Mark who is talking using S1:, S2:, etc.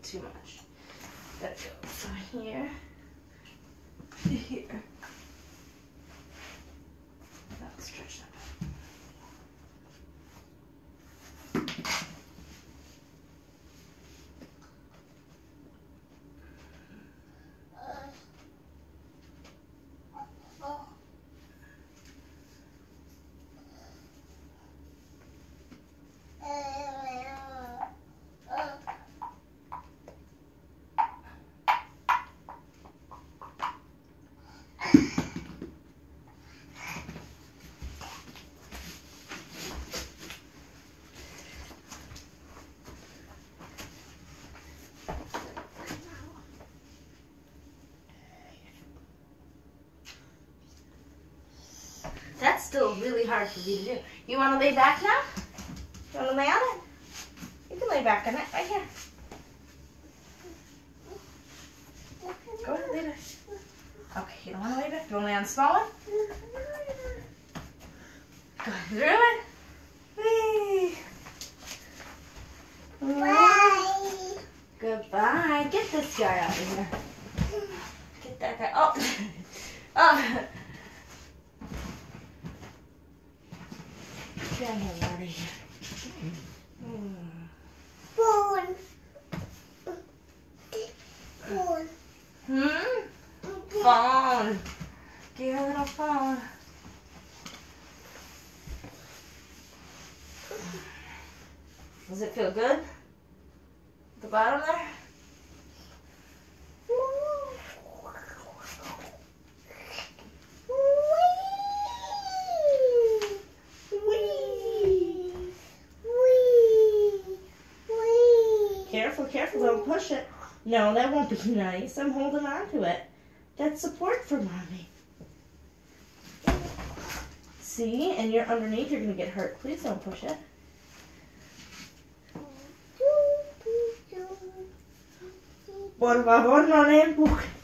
S1: too much. There we go. So here to here. Now stretch that out. That's still really hard for you to do. You want to lay back now? You want to lay on it? You can lay back on it right here. Go ahead, lay back. Okay, you don't want to lay back? You want to lay on the small one? Go through it. Whee! Bye. Goodbye. Get this guy out of here. Get that guy. Oh. Oh. Get him out of here.
S2: Phone. Phone.
S1: Phone. Get a little phone. Does it feel good? At the bottom there? Careful, don't push it. No, that won't be nice. I'm holding on to it. That's support for mommy. See? And you're underneath, you're going to get hurt. Please don't push it. Por favor, no le empujes.